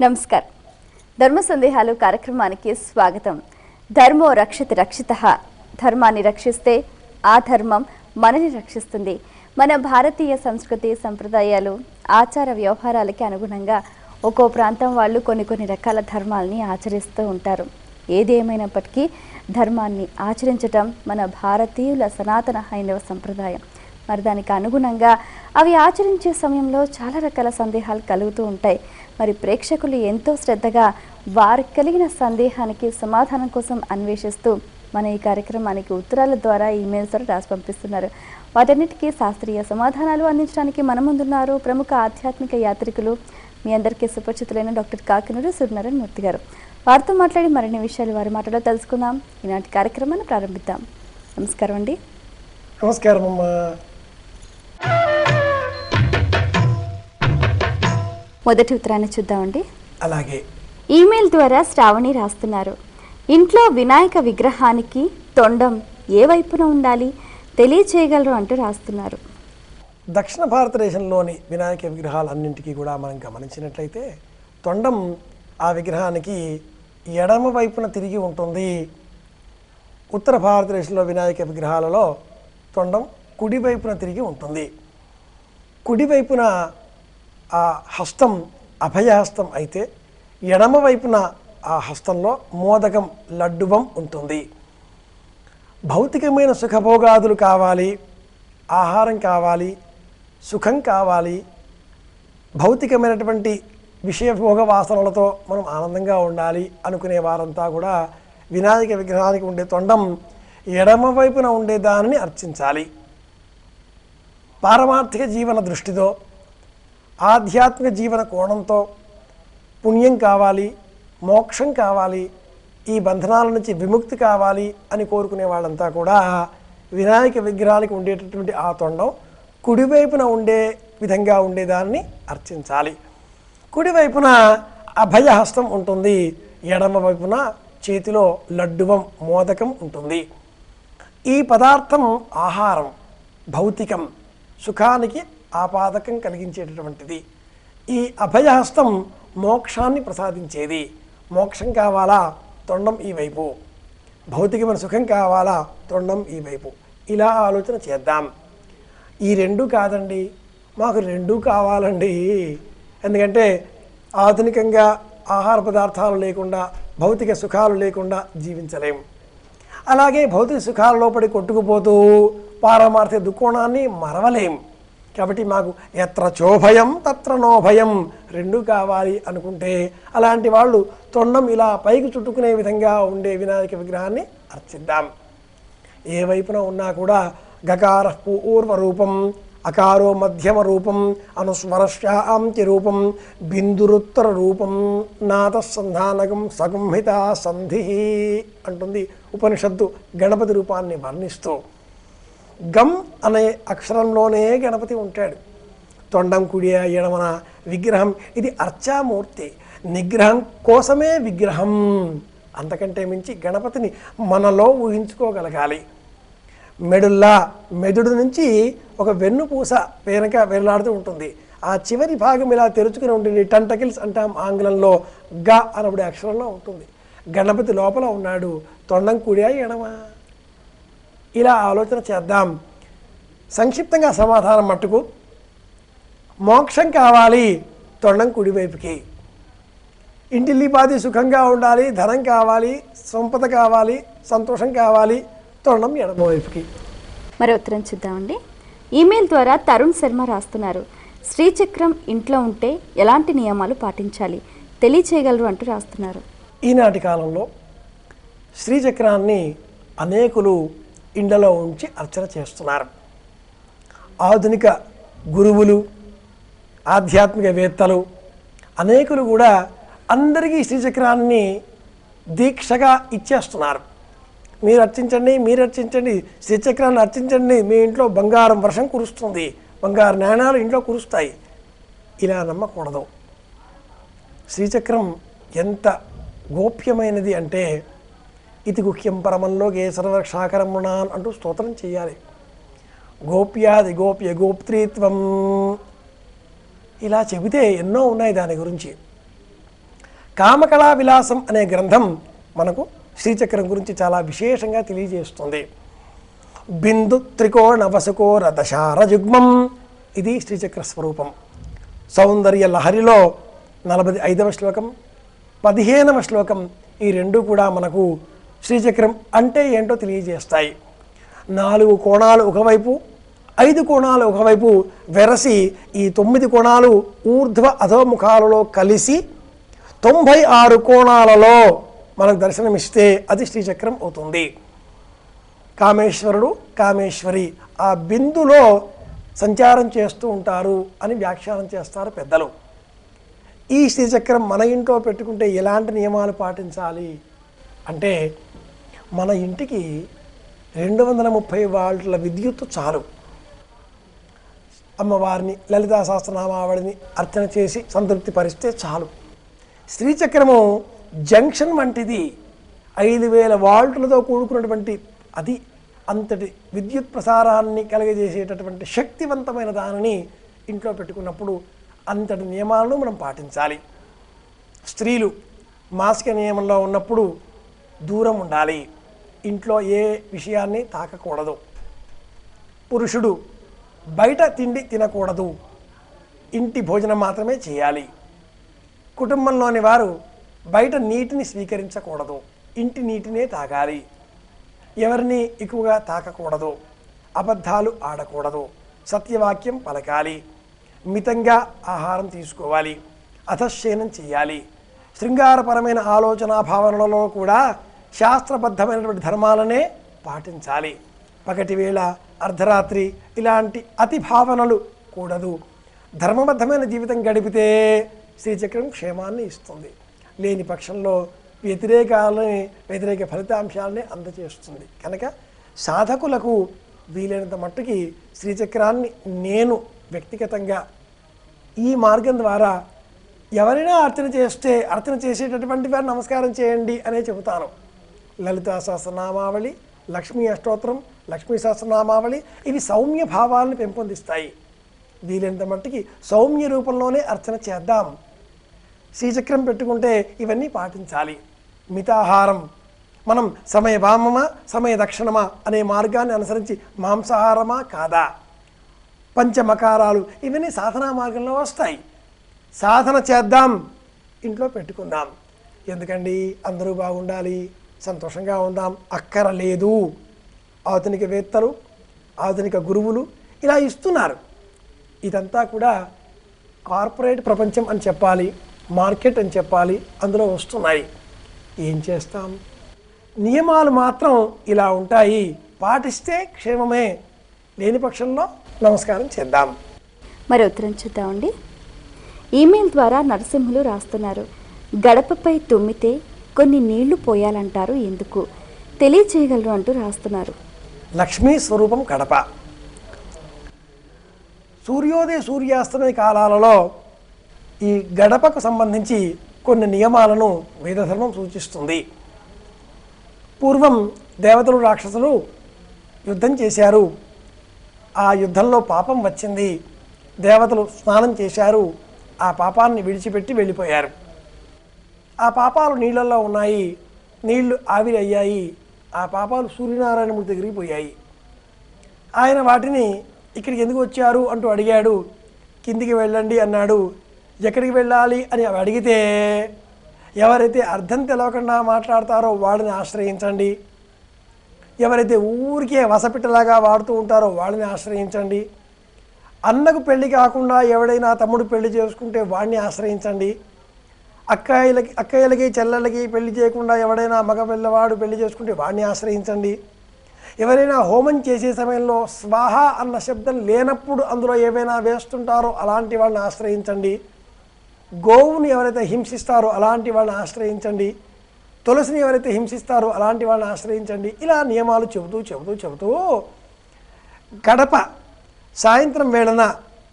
నమస్కారం. ధర్మ సందేహాలు కార్యక్రమానికి స్వాగతం. ధర్మో రక్షతి రక్షితః. ధర్మాన్ని రక్షిస్తే ఆ ధర్మం మనని రక్షిస్తుంది. మన భారతీయ సంస్కృతి సంప్రదాయాలు ఆచార వ్యవహారాలకి అనుగుణంగా ఒక్కో ప్రాంతం వాళ్ళు కొన్ని రకాల ధర్మాలని ఆచరిస్తూ ఉంటారు. ఏది ఏమైనప్పటికీ ధర్మాన్ని ఆచరించటం మన భారతీయుల సనాతన హైందవ సంప్రదాయం. మరి దానికి అనుగుణంగా అవి ఆచరించే సమయంలో చాలా రకాల సందేహాలు కలుగుతూ ఉంటాయి. మరి ప్రేక్షకులు ఎంతో శ్రద్ధగా వారికి కలిగిన సందేహానికి సమాధానం కోసం అన్వేషిస్తూ మన ఈ కార్యక్రమానికి ఉత్తరాల ద్వారా ఈమెయిల్స్ ద్వారా రాసి పంపిస్తున్నారు. వాటన్నిటికీ శాస్త్రీయ సమాధానాలు అందించడానికి మన ముందున్నారు ప్రముఖ ఆధ్యాత్మిక యాత్రికులు, మీ అందరికీ సుపరిచితులైన డాక్టర్ కాకినూరు సూర్యనారాయణ మూర్తి గారు. వారితో మాట్లాడి మరిన్ని విషయాలు వారి మాటలో తెలుసుకుందాం. ఈనాటి కార్యక్రమాన్ని ప్రారంభిద్దాం. నమస్కారం అండి. నమస్కారం అమ్మా. మొదటి ఉత్తరాన్ని చూద్దామండి. అలాగే ఈమెయిల్ ద్వారా శ్రావణి రాస్తున్నారు. ఇంట్లో వినాయక విగ్రహానికి తొండం ఏ వైపున ఉండాలి తెలియచేయగలరు అంటూ రాస్తున్నారు. దక్షిణ భారతదేశంలోని వినాయక విగ్రహాలన్నింటికీ కూడా మనం గమనించినట్లయితే తొండం ఆ విగ్రహానికి ఎడమ వైపున తిరిగి ఉంటుంది. ఉత్తర భారతదేశంలో వినాయక విగ్రహాలలో తొండం కుడి వైపున తిరిగి ఉంటుంది. కుడివైపున ఆ హస్తం అభయహస్తం అయితే ఎడమ వైపున ఆ హస్తంలో మోదకం లడ్డువం ఉంటుంది. భౌతికమైన సుఖభోగాదులు కావాలి, ఆహారం కావాలి, సుఖం కావాలి, భౌతికమైనటువంటి విషయభోగ వాసనలతో మనం ఆనందంగా ఉండాలి అనుకునే వారంతా కూడా వినాయక విగ్రహానికి ఉండే తొండం ఎడమ వైపున ఉండే దానిని అర్చించాలి. పారమార్థిక జీవన దృష్టితో, ఆధ్యాత్మిక జీవన కోణంతో పుణ్యం కావాలి, మోక్షం కావాలి, ఈ బంధనాల నుంచి విముక్తి కావాలి అని కోరుకునే వాళ్ళంతా కూడా వినాయక విగ్రహానికి ఉండేటటువంటి ఆ తొండం కుడివైపున ఉండే విధంగా ఉండేదాన్ని అర్చించాలి. కుడివైపున అభయహస్తం ఉంటుంది, ఎడమ వైపున చేతిలో లడ్డువం మోదకం ఉంటుంది. ఈ పదార్థం ఆహారం, భౌతికం, సుఖానికి ఆపాదకం కలిగించేటటువంటిది. ఈ అభయహస్తం మోక్షాన్ని ప్రసాదించేది. మోక్షం కావాలా తొండం ఈ వైపు, భౌతికమైన సుఖం కావాలా తొండం ఈ వైపు. ఇలా ఆలోచన చేద్దాం. ఈ రెండు కాదండి, మాకు రెండూ కావాలండి. ఎందుకంటే ఆధునికంగా ఆహార పదార్థాలు లేకుండా, భౌతిక సుఖాలు లేకుండా జీవించలేం. అలాగే భౌతిక సుఖాలలో పడి కొట్టుకుపోతూ పారమార్థిక దుఃఖోణాన్ని మరవలేం. కాబట్టి మాకు ఎత్ర చోభయం తత్ర నోభయం రెండూ కావాలి అనుకుంటే అలాంటి వాళ్ళు తొండం ఇలా పైకి చుట్టుకునే విధంగా ఉండే వినాయక విగ్రహాన్ని అర్చిద్దాం. ఏ వైపున ఉన్నా కూడా గకార పూర్వ రూపం, అకారో మధ్యమ రూపం, అనుస్వరశ్యాంతి రూపం, బిందురుత్తర రూపం, నాదసంధానకం సగుంహిత సంధి అంటుంది ఉపనిషత్తు గణపతి రూపాన్ని వర్ణిస్తూ. గం అనే అక్షరంలోనే గణపతి ఉంటాడు. తొండం కుడి ఎడమన విగ్రహం. ఇది అర్చామూర్తి, నిగ్రహం కోసమే విగ్రహం. అంతకంటే మించి గణపతిని మనలో ఊహించుకోగలగాలి. మెదుడు నుంచి ఒక వెన్నుపూస వెనక వేలాడుతూ ఉంటుంది. ఆ చివరి భాగం ఇలా తెరుచుకుని ఉంటుంది. టంటకిల్స్ అంటాం ఆంగ్లంలో. గ అనబడే అక్షరంలో ఉంటుంది. గణపతి లోపల ఉన్నాడు. తొండం కుడియా ఎడమా? ఇలా ఆలోచన చేద్దాం. సంక్షిప్తంగా సమాధానం మట్టుకు మోక్షం కావాలి తొండం కుడివైపుకి, ఇంటిల్లిపాది సుఖంగా ఉండాలి, ధనం కావాలి, సంపద కావాలి, సంతోషం కావాలి తొండం ఎడమవైపుకి. మరి ఉత్తరం చూద్దామండి. ఈమెయిల్ ద్వారా తరుణ్ శర్మ రాస్తున్నారు. శ్రీచక్రం ఇంట్లో ఉంటే ఎలాంటి నియమాలు పాటించాలి తెలియచేయగలరు అంటూ రాస్తున్నారు. ఈనాటి కాలంలో శ్రీచక్రాన్ని అనేకులు ఇండ్లలో ఉంచి అర్చన చేస్తున్నారు. ఆధునిక గురువులు, ఆధ్యాత్మికవేత్తలు అనేకులు కూడా అందరికీ శ్రీచక్రాన్ని దీక్షగా ఇచ్చేస్తున్నారు. మీరు అర్చించండి, శ్రీచక్రాన్ని అర్చించండి, మీ ఇంట్లో బంగారం వర్షం కురుస్తుంది, బంగారు నాణాలు ఇంట్లో కురుస్తాయి. ఇలా నమ్మకూడదు. శ్రీచక్రం ఎంత గోప్యమైనది అంటే ఇది గుహ్యం పరమంలోకే సర్వరక్షాకరముణాన్ అంటూ స్తోత్రం చేయాలి. గోప్యాది గోప్య గోప్త్రీత్వం ఇలా చెబితే ఎన్నో ఉన్నాయి దాని గురించి. కామకళా విలాసం అనే గ్రంథం మనకు శ్రీచక్రం గురించి చాలా విశేషంగా తెలియజేస్తుంది. బిందు త్రికోణ వసుకోర దశారజుగ్మం, ఇది శ్రీచక్ర స్వరూపం. సౌందర్య లహరిలో 45వ శ్లోకం, 15వ శ్లోకం, ఈ రెండు కూడా మనకు శ్రీచక్రం అంటే ఏంటో తెలియజేస్తాయి. 4 కోణాలు ఒకవైపు, 5 కోణాలు ఒకవైపు వెరసి ఈ 9 కోణాలు ఊర్ధ్వ అధోముఖాలలో కలిసి 96 కోణాలలో మనకు దర్శనమిస్తే అది శ్రీచక్రం అవుతుంది. కామేశ్వరుడు, కామేశ్వరి ఆ బిందులో సంచారం చేస్తూ ఉంటారు అని వ్యాఖ్యానం చేస్తారు పెద్దలు. ఈ శ్రీచక్రం మన ఇంట్లో పెట్టుకుంటే ఎలాంటి నియమాలు పాటించాలి అంటే, మన ఇంటికి 230 వాల్ట్ల విద్యుత్తు చాలు. అమ్మవారిని లలితా సహస్రనామావళిని అర్చన చేసి సంతృప్తి పరిస్తే చాలు. శ్రీచక్రము జంక్షన్ వంటిది. 5000 వాల్టులతో కూడుకున్నటువంటి అది అంతటి విద్యుత్ ప్రసారాన్ని కలగజేసేటటువంటి శక్తివంతమైన దానిని ఇంట్లో పెట్టుకున్నప్పుడు అంతటి నియమాలను మనం పాటించాలి. స్త్రీలు మాసిక నియమంలో ఉన్నప్పుడు దూరం ఉండాలి, ఇంట్లో ఏ విషయాన్ని తాకకూడదు. పురుషుడు బయట తిండి తినకూడదు, ఇంటి భోజనం మాత్రమే చేయాలి. కుటుంబంలోని వారు బయట నీటిని స్వీకరించకూడదు, ఇంటి నీటినే తాగాలి. ఎవరిని ఎక్కువగా తాకకూడదు, అబద్ధాలు ఆడకూడదు, సత్యవాక్యం పలకాలి, మితంగా ఆహారం తీసుకోవాలి, అధశ్చయనం చేయాలి. శృంగారపరమైన ఆలోచన భావనలలో కూడా శాస్త్రబద్ధమైనటువంటి ధర్మాలనే పాటించాలి. పగటి వేళ, అర్ధరాత్రి ఇలాంటి అతి భావనలు కూడదు. ధర్మబద్ధమైన జీవితం గడిపితే శ్రీచక్రం క్షేమాన్ని ఇస్తుంది. లేని పక్షంలో వ్యతిరేక ఫలితాంశాలని అందజేస్తుంది. కనుక సాధకులకు వీలైనంత మట్టుకి శ్రీచక్రాన్ని నేను వ్యక్తిగతంగా ఈ మార్గం ద్వారా ఎవరైనా అర్చన చేసేటటువంటి వారు నమస్కారం చేయండి అనే చెబుతాను. లలితా సహస్రనామావళి, లక్ష్మీ అష్టోత్తరం, లక్ష్మీ సహస్రనామావళి ఇవి సౌమ్య భావాలను పెంపొందిస్తాయి. వీలైనంత మట్టుకి సౌమ్య రూపంలోనే అర్చన చేద్దాం. శ్రీచక్రం పెట్టుకుంటే ఇవన్నీ పాటించాలి. మితాహారం, మనం సమయవామమా సమయ దక్షిణమా అనే మార్గాన్ని అనుసరించి మాంసాహారమా కాదా, పంచమకారాలు ఇవన్నీ సాధనా మార్గంలో వస్తాయి. సాధన చేద్దాం, ఇంట్లో పెట్టుకుందాం. ఎందుకండి, అందరూ బాగుండాలి, సంతోషంగా ఉందాం అక్కరలేదు. ఆధునికవేత్తలు, ఆధునిక గురువులు ఇలా ఇస్తున్నారు. ఇదంతా కూడా కార్పొరేట్ ప్రపంచం అని చెప్పాలి, మార్కెట్ అని చెప్పాలి, అందులో వస్తున్నాయి. ఏం చేస్తాం? నియమాలు మాత్రం ఇలా ఉంటాయి, పాటిస్తే క్షేమమే, లేని పక్షంలో నమస్కారం చేద్దాం. మరి ఉత్తరం చూద్దామండి. ఈమెయిల్ ద్వారా నరసింహులు రాస్తున్నారు. గడపపై తుమ్మితే కొన్ని నీళ్లు పోయాలంటారు, ఎందుకు తెలియచేయగలరు అంటూ రాస్తున్నారు. లక్ష్మీ స్వరూపం కడప. సూర్యోదయ సూర్యాస్తమయ కాలాలలో ఈ గడపకు సంబంధించి కొన్ని నియమాలను వేదధర్మం సూచిస్తుంది. పూర్వం దేవతలు, రాక్షసులు యుద్ధం చేశారు. ఆ యుద్ధంలో పాపం వచ్చింది. దేవతలు స్నానం చేశారు, ఆ పాపాన్ని విడిచిపెట్టి వెళ్ళిపోయారు. ఆ పాపాలు నీళ్ళల్లో ఉన్నాయి, నీళ్లు ఆవిరి అయ్యాయి. ఆ పాపాలు సూర్యనారాయణమూర్తి దగ్గరికి పోయాయి. ఆయన వాటిని ఇక్కడికి ఎందుకు వచ్చారు అంటూ అడిగాడు. కిందికి వెళ్ళండి అన్నాడు. ఎక్కడికి వెళ్ళాలి అని అడిగితే, ఎవరైతే అర్థం తెలవకుండా మాట్లాడతారో వాళ్ళని ఆశ్రయించండి, ఎవరైతే ఊరికే వసపిట్టలాగా వాడుతూ ఉంటారో వాళ్ళని ఆశ్రయించండి, అన్నకు కాకుండా ఎవడైనా తమ్ముడు పెళ్లి చేసుకుంటే వాడిని ఆశ్రయించండి, అక్కయ్యలకి చెల్లెళ్ళకి పెళ్లి చేయకుండా ఎవడైనా మగ పిల్లవాడు పెళ్లి చేసుకుంటే వాడిని ఆశ్రయించండి, ఎవరైనా హోమం చేసే సమయంలో స్వాహ అన్న శబ్దం లేనప్పుడు అందులో ఏవైనా వేస్తుంటారో అలాంటి వాళ్ళని ఆశ్రయించండి, గోవుని ఎవరైతే హింసిస్తారో అలాంటి వాళ్ళని ఆశ్రయించండి, తులసిని ఎవరైతే హింసిస్తారో అలాంటి వాళ్ళని ఆశ్రయించండి. ఇలా నియమాలు చెబుతూ గడప సాయంత్రం వేళన,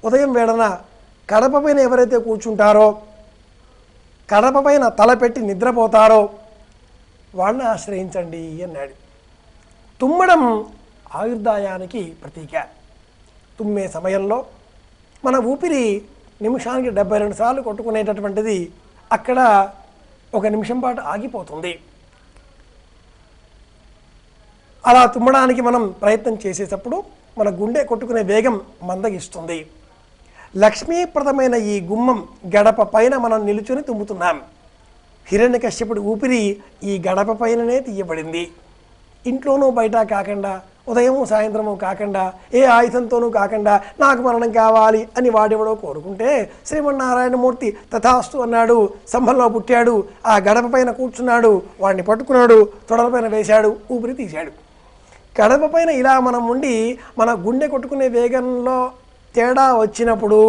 ఉదయం వేళన కడప పైన ఎవరైతే కూర్చుంటారో, కడప పైన తలపెట్టి నిద్రపోతారో వాళ్ళని ఆశ్రయించండి అన్నాడు. తుమ్మడం ఆయుర్దాయానికి ప్రతీక. తుమ్మే సమయంలో మన ఊపిరి నిమిషానికి 72 సార్లు కొట్టుకునేటటువంటిది అక్కడ 1 నిమిషం పాటు ఆగిపోతుంది. అలా తుమ్మడానికి మనం ప్రయత్నం చేసేటప్పుడు మన గుండె కొట్టుకునే వేగం మందగిస్తుంది. లక్ష్మీప్రదమైన ఈ గుమ్మం గడప పైన మనం నిలుచుని తుమ్ముతున్నాం. హిరణ్యకశ్యపుడి ఊపిరి ఈ గడప పైననే తీయబడింది. ఇంట్లోనూ బయట కాకుండా, ఉదయం సాయంత్రము కాకుండా, ఏ ఆయుధంతోనూ కాకుండా నాకు మరణం కావాలి అని వాడెవడో కోరుకుంటే శ్రీమన్నారాయణమూర్తి తథాస్తు అన్నాడు. సంభంలో పుట్టాడు, ఆ గడప పైన కూర్చున్నాడు, వాడిని పట్టుకున్నాడు, తొడల పైన వేశాడు, ఊపిరి తీశాడు. గడప పైన ఇలా మనం ఉండి మన గుండె కొట్టుకునే వేగంలో తేడా వచ్చినప్పుడు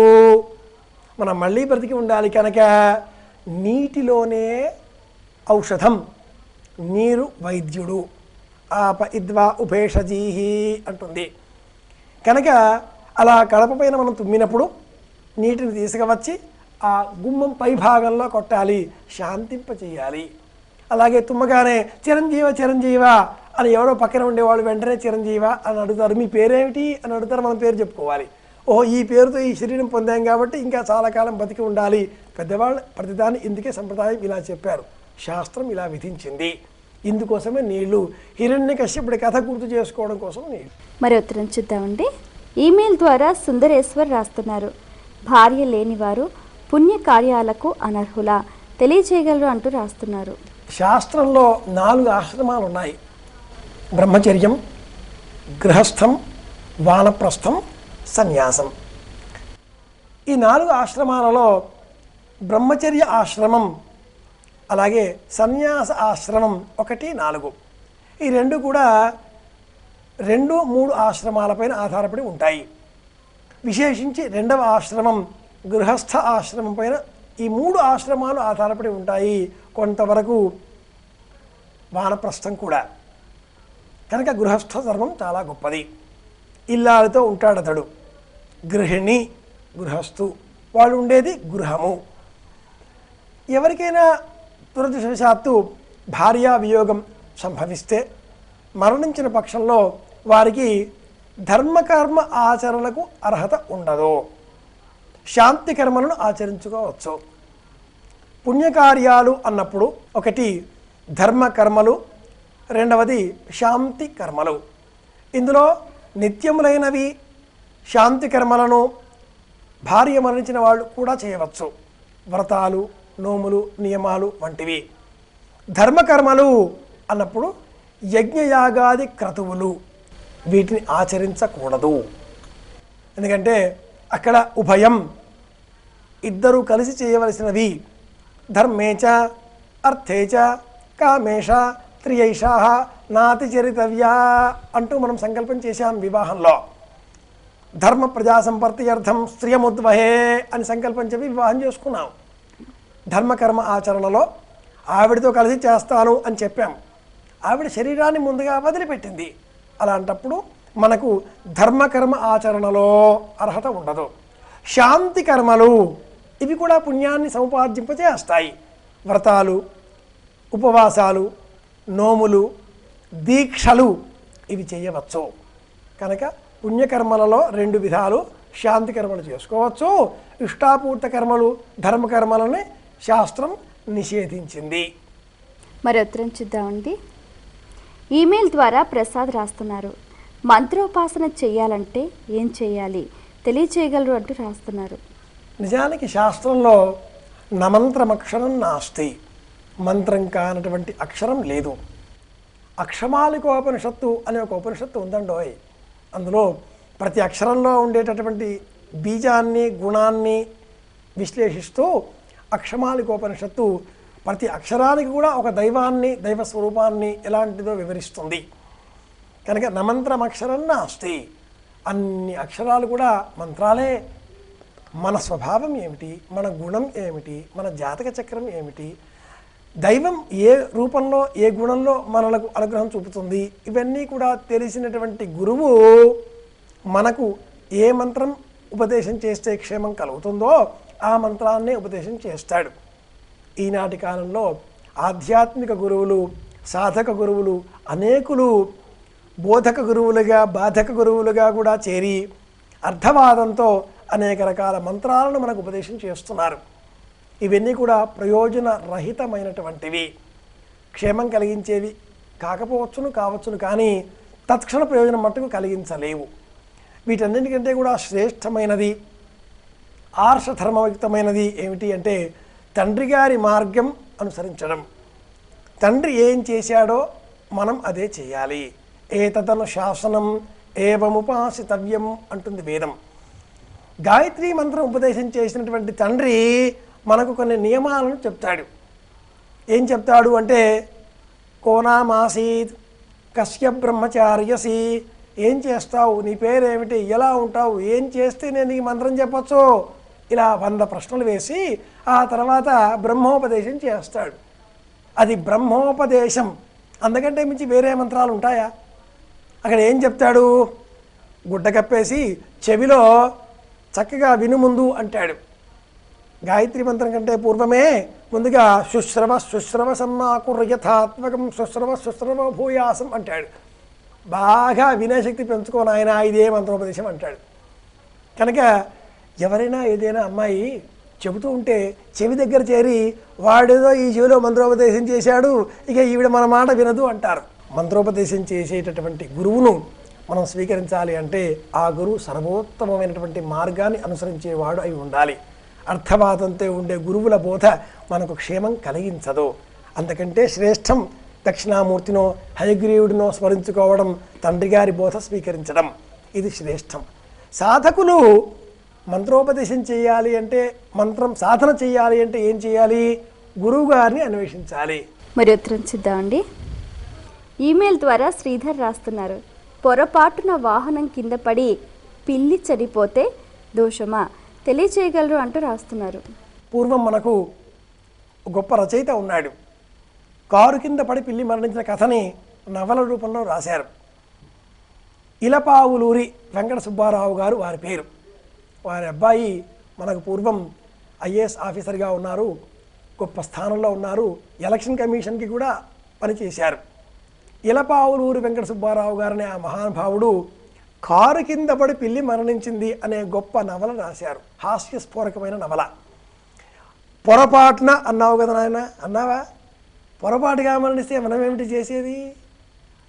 మనం మళ్ళీ బ్రతికి ఉండాలి. కనుక నీటిలోనే ఔషధం, నీరు వైద్యుడు, ఆప ఇద్వా ఉపేషజీహి అంటుంది. కనుక అలా కడప పైన మనం తుమ్మినప్పుడు నీటిని తీసుకువచ్చి ఆ గుమ్మం పై భాగంలో కొట్టాలి, శాంతింపచేయాలి. అలాగే తుమ్మగానే చిరంజీవ చిరంజీవ అని ఎవరో పక్కన ఉండేవాళ్ళు వెంటనే చిరంజీవ అని అడుగుతారు. మీ పేరేమిటి అని అడుగుతారు. మనం పేరు చెప్పుకోవాలి. ఓహో, ఈ పేరుతో ఈ శరీరం పొందాం కాబట్టి ఇంకా చాలా కాలం బతికి ఉండాలి. పెద్దవాళ్ళు ప్రతిదాన్ని ఇందుకే సంప్రదాయం ఇలా చెప్పారు, శాస్త్రం ఇలా విధించింది. ఇందుకోసమే నీళ్లు. హిరణ్యకశ్యపుడి కథ గుర్తు చేసుకోవడం కోసం నీళ్లు. మరి ఉత్తరం చూద్దామండి. ఈమెయిల్ ద్వారా సుందరేశ్వర్ రాస్తున్నారు. భార్య లేనివారు పుణ్యకార్యాలకు అనర్హులా, తెలియచేయగలరు అంటూ రాస్తున్నారు. శాస్త్రంలో 4 ఆశ్రమాలు ఉన్నాయి. బ్రహ్మచర్యం, గృహస్థం, వానప్రస్థం, సన్యాసం. ఈ 4 ఆశ్రమాలలో బ్రహ్మచర్య ఆశ్రమం అలాగే సన్యాస ఆశ్రమం 1, 4 ఈ 2 కూడా 2, 3 ఆశ్రమాలపైన ఆధారపడి ఉంటాయి. విశేషించి 2వ ఆశ్రమం గృహస్థ ఆశ్రమం పైన ఈ 3 ఆశ్రమాలు ఆధారపడి ఉంటాయి. కొంతవరకు వానప్రస్థం కూడా. కనుక గృహస్థ ధర్మం చాలా గొప్పది. ఇల్లాలతో ఉంటాడు అతడు. గృహిణి, గృహస్థు, వాళ్ళు ఉండేది గృహము. ఎవరికైనా దురదృష్టవశాత్తు భార్యా వియోగం సంభవిస్తే మరణించిన పక్షంలో వారికి ధర్మకర్మ ఆచరణకు అర్హత ఉండదు. శాంతి కర్మలను ఆచరించుకోవచ్చు. పుణ్యకార్యాలు అన్నప్పుడు 1 ధర్మకర్మలు, 2వది శాంతి కర్మలు. ఇందులో నిత్యములైనవి శాంతి కర్మలను భార్య మరణించిన వాళ్ళు కూడా చేయవచ్చు. వ్రతాలు, నోములు, నియమాలు వంటివి. ధర్మకర్మలు అన్నప్పుడు యజ్ఞయాగాది క్రతువులు, వీటిని ఆచరించకూడదు. ఎందుకంటే అక్కడ ఉభయం, ఇద్దరూ కలిసి చేయవలసినవి. ధర్మేచ అర్థేచ కామేష త్రియైషా నాతిచరితవ్యా అంటూ మనం సంకల్పం చేశాం వివాహంలో. ధర్మ ప్రజా సంపత్తి అర్థం స్త్రియముద్వహే అని సంకల్పం చెప్పి వివాహం చేసుకున్నాం. ధర్మకర్మ ఆచరణలో ఆవిడతో కలిసి చేస్తాను అని చెప్పాం. ఆవిడ శరీరాన్ని ముందుగా వదిలిపెట్టింది. అలాంటప్పుడు మనకు ధర్మకర్మ ఆచరణలో అర్హత ఉండదు. శాంతి కర్మలు ఇవి కూడా పుణ్యాన్ని సముపార్జింపచేస్తాయి. వ్రతాలు, ఉపవాసాలు, నోములు, దీక్షలు ఇవి చేయవచ్చు. కనుక పుణ్యకర్మలలో 2 విధాలు. శాంతి కర్మలు చేసుకోవచ్చు. ఇష్టాపూర్త కర్మలు, ధర్మకర్మలని శాస్త్రం నిషేధించింది. మరి ఉత్తరం చూద్దామండి. ఈమెయిల్ ద్వారా ప్రసాద్ రాస్తున్నారు. మంత్రోపాసన చేయాలంటే ఏం చేయాలి, తెలియచేయగలరు అంటూ రాస్తున్నారు. నిజానికి శాస్త్రంలో నమంత్రమక్షరం నాస్తి, మంత్రం కానటువంటి అక్షరం లేదు. అక్షమాలికోపనిషత్తు అనే ఒక ఉపనిషత్తు ఉందండోయ్. అందులో ప్రతి అక్షరంలో ఉండేటటువంటి బీజాన్ని, గుణాన్ని విశ్లేషిస్తూ అక్షమాలికోపనిషత్తు ప్రతి అక్షరానికి కూడా ఒక దైవాన్ని, దైవ స్వరూపాన్ని ఎలాంటిదో వివరిస్తుంది. కనుక నమంత్రమక్షరం నాస్తి, అన్ని అక్షరాలు కూడా మంత్రాలే. మన స్వభావం ఏమిటి, మన గుణం ఏమిటి, మన జాతక చక్రం ఏమిటి, దైవం ఏ రూపంలో ఏ గుణంలో మనలకు అనుగ్రహం చూపుతుంది, ఇవన్నీ కూడా తెలిసినటువంటి గురువు మనకు ఏ మంత్రం ఉపదేశం చేస్తే క్షేమం కలుగుతుందో ఆ మంత్రాన్నే ఉపదేశం చేస్తాడు. ఈనాటి కాలంలో ఆధ్యాత్మిక గురువులు, సాధక గురువులు అనేకులు బోధక గురువులుగా, బాధక గురువులుగా కూడా చేరి అర్థవాదంతో అనేక రకాల మంత్రాలను మనకు ఉపదేశం చేస్తున్నారు. ఇవన్నీ కూడా ప్రయోజన రహితమైనటువంటివి, క్షేమం కలిగించేవి కావచ్చును కానీ తత్క్షణ ప్రయోజనం మట్టుకు కలిగించలేవు. వీటన్నింటికంటే కూడా శ్రేష్టమైనది, ఆర్షధర్మయుక్తమైనది ఏమిటి అంటే తండ్రి గారి మార్గం అనుసరించడం. తండ్రి ఏం చేశాడో మనం అదే చేయాలి. ఏతదను శాసనం ఏవముపాసితవ్యం అంటుంది వేదం. గాయత్రీ మంత్రం ఉపదేశం చేసినటువంటి తండ్రి మనకు కొన్ని నియమాలను చెప్తాడు. ఏం చెప్తాడు అంటే కోనామాసీత్ కశ్య బ్రహ్మచార్యసి, ఏం చేస్తావు, నీ పేరేమిటి, ఎలా ఉంటావు, ఏం చేస్తే నేను ఈ మంత్రం చెప్పచ్చు, ఇలా 100 ప్రశ్నలు వేసి ఆ తర్వాత బ్రహ్మోపదేశం చేస్తాడు. అది బ్రహ్మోపదేశం, అందుకంటే మించి వేరే మంత్రాలు ఉంటాయా? అక్కడ ఏం చెప్తాడు, గుడ్డ కప్పేసి చెవిలో చక్కగా విను ముందు అంటాడు. గాయత్రి మంత్రం కంటే పూర్వమే ముందుగా శుశ్రవ సన్నాకుర్ యథాత్మకం శుశ్రవ భూయాసం అంటాడు. బాగా వినయశక్తి పెంచుకోని ఆయన ఇదే మంత్రోపదేశం అంటాడు. కనుక ఎవరైనా ఏదైనా అమ్మాయి చెబుతూ ఉంటే చెవి దగ్గర చేరి వాడేదో ఈ చెవిలో మంత్రోపదేశం చేశాడు, ఇక ఈవిడ మన మాట వినదు అంటారు. మంత్రోపదేశం చేసేటటువంటి గురువును మనం స్వీకరించాలి అంటే ఆ గురువు సర్వోత్తమమైనటువంటి మార్గాన్ని అనుసరించేవాడు అయి ఉండాలి. అర్థవాదంతో ఉండే గురువుల బోధ మనకు క్షేమం కలిగించదు. అంతకంటే శ్రేష్టం దక్షిణామూర్తినో హయగ్రీవుడినో స్మరించుకోవడం, తండ్రి గారి బోధ స్వీకరించడం, ఇది శ్రేష్టం. సాధకులు మంత్రోపదేశం చేయాలి అంటే, మంత్రం సాధన చేయాలి అంటే ఏం చేయాలి, గురువు గారిని అన్వేషించాలి. మరి ఉత్తరం చూద్దామండి. ఈమెయిల్ ద్వారా శ్రీధర్ రాస్తున్నారు, పొరపాటున వాహనం కింద పడి పిల్లి చనిపోతే దోషమా, తెలియచేయగలరు అంటూ రాస్తున్నారు. పూర్వం మనకు గొప్ప రచయిత ఉన్నాడు. కారు కింద పడి పిల్లి మరణించిన కథని నవల రూపంలో రాశారు. ఇలపావులూరి వెంకట సుబ్బారావు గారు వారి పేరు. వారి అబ్బాయి మనకు పూర్వం ఐఏఎస్ ఆఫీసర్గా ఉన్నారు, గొప్ప స్థానంలో ఉన్నారు, ఎలక్షన్ కమిషన్కి కూడా పనిచేశారు. ఇలపావులూరి వెంకట సుబ్బారావు గారనే ఆ మహానుభావుడు కారు కింద పడి పిల్లి మరణించింది అనే గొప్ప నవల రాశారు. హాస్యస్ఫోరకమైన నవల. పొరపాటున అన్నావు కదా నాయన, అన్నావా? పొరపాటుగా మరణిస్తే మనం ఏమిటి చేసేది?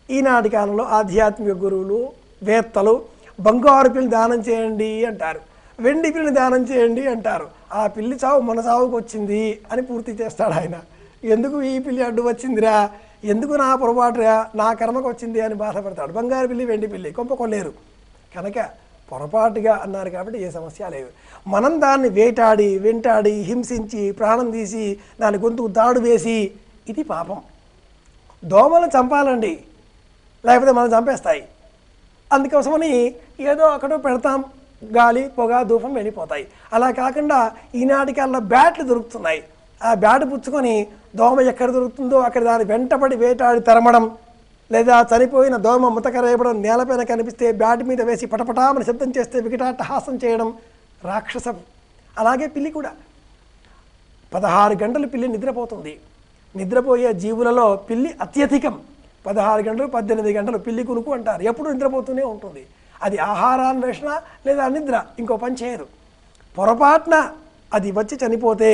ఈనాటి కాలంలో ఆధ్యాత్మిక గురువులు, వేత్తలు బంగారు పిల్లి దానం చేయండి అంటారు, వెండి పిల్లిని దానం చేయండి అంటారు. ఆ పిల్లి చావు మన చావుకు వచ్చింది అని పూర్తి చేస్తాడు ఆయన. ఎందుకు ఈ పిల్లి అడ్డు వచ్చిందిరా, ఎందుకు నా పొరపాటురా, నా కర్మకు వచ్చింది అని బాధపడతాడు. బంగారు పిల్లి వెండి పిల్లి కొంప కొల్లేరు. కనుక పొరపాటుగా అన్నారు కాబట్టి ఏ సమస్య లేదు. మనం దాన్ని వేటాడి వెంటాడి హింసించి ప్రాణం తీసి దాని గొంతుకు దాడు వేసి, ఇది పాపం. దోమలను చంపాలండి, లేకపోతే మనం చంపేస్తాయి. అందుకోసమని ఏదో అక్కడో పెడతాం, గాలి పొగ ధూపం వెళ్ళిపోతాయి. అలా కాకుండా ఈనాటికల్లా బ్యాట్లు దొరుకుతున్నాయి. ఆ బ్యాట్ పుచ్చుకొని దోమ ఎక్కడ దొరుకుతుందో అక్కడ దాని వెంటపడి వేటాడి తరమడం, లేదా చనిపోయిన దోమ ముతకరేయడం, నేలపైన కనిపిస్తే బ్యాట్ మీద వేసి పటపటామని శబ్దం చేస్తే వికటాట్టహాసం చేయడం రాక్షసం. అలాగే పిల్లి కూడా 16 గంటలు పిల్లి నిద్రపోతుంది. నిద్రపోయే జీవులలో పిల్లి అత్యధికం. 16 గంటలు 18 గంటలు పిల్లి కునుకు అంటారు. ఎప్పుడు నిద్రపోతూనే ఉంటుంది. అది ఆహారాన్వేషణ లేదా నిద్ర, ఇంకో పని చేయదు. పొరపాటున అది వచ్చి చనిపోతే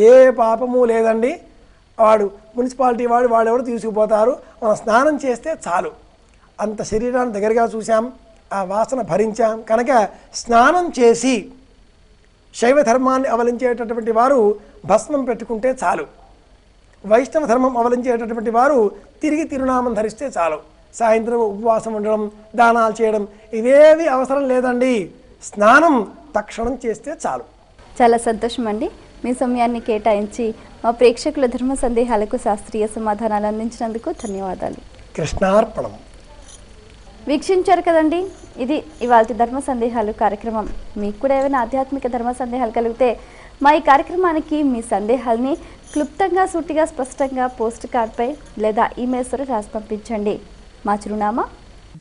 ఏ పాపము లేదండి. వాడు మున్సిపాలిటీ వాళ్ళెవరు తీసుకుపోతారు, మనం స్నానం చేస్తే చాలు. అంత శరీరాన్ని దగ్గరగా చూసాం, ఆ వాసన భరించాం. కనుక స్నానం చేసి శైవ ధర్మాన్ని అవలంబించేటటువంటి వారు భస్మం పెట్టుకుంటే చాలు. వైష్ణవ ధర్మం అవలంబించేటటువంటి వారు తిరిగి తిరునామం ధరిస్తే చాలు. సాయంత్రం ఉపవాసం ఉండడం, దానాలు చేయడం ఇవేవి అవసరం లేదండి. స్నానం తక్షణం చేస్తే చాలు. చాలా సంతోషం అండి, మీ సమయాన్ని కేటాయించి మా ప్రేక్షకుల ధర్మ సందేహాలకు శాస్త్రీయ సమాధానాలు అందించినందుకు ధన్యవాదాలు. కృష్ణార్పణం. వీక్షించారు కదండి, ఇది ఇవాళ ధర్మ సందేహాలు కార్యక్రమం. మీకు కూడా ఏమైనా ఆధ్యాత్మిక ధర్మ సందేహాలు కలిగితే మా ఈ కార్యక్రమానికి మీ సందేహాల్ని క్లుప్తంగా, సూటిగా, స్పష్టంగా పోస్ట్ కార్డ్పై లేదా ఈమెయిల్స్ ద్వారా రాసి పంపించండి. మా చిరునామా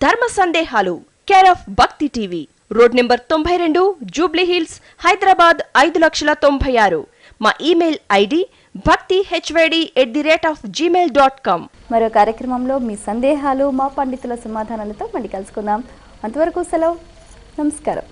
ధర్మ సందేహాలు, కేర్ ఆఫ్ భక్తి TV, road number 92, Jubilee hills, Hyderabad 5,96,000. మా ఈమెయిల్ ఐడి bhakti@gmail.com. మరో కార్యక్రమంలో మీ సందేహాలు మా పండితుల సమాధానాలతో మళ్ళీ కలుసుకుందాం. అంతవరకు సెలవు. నమస్కారం.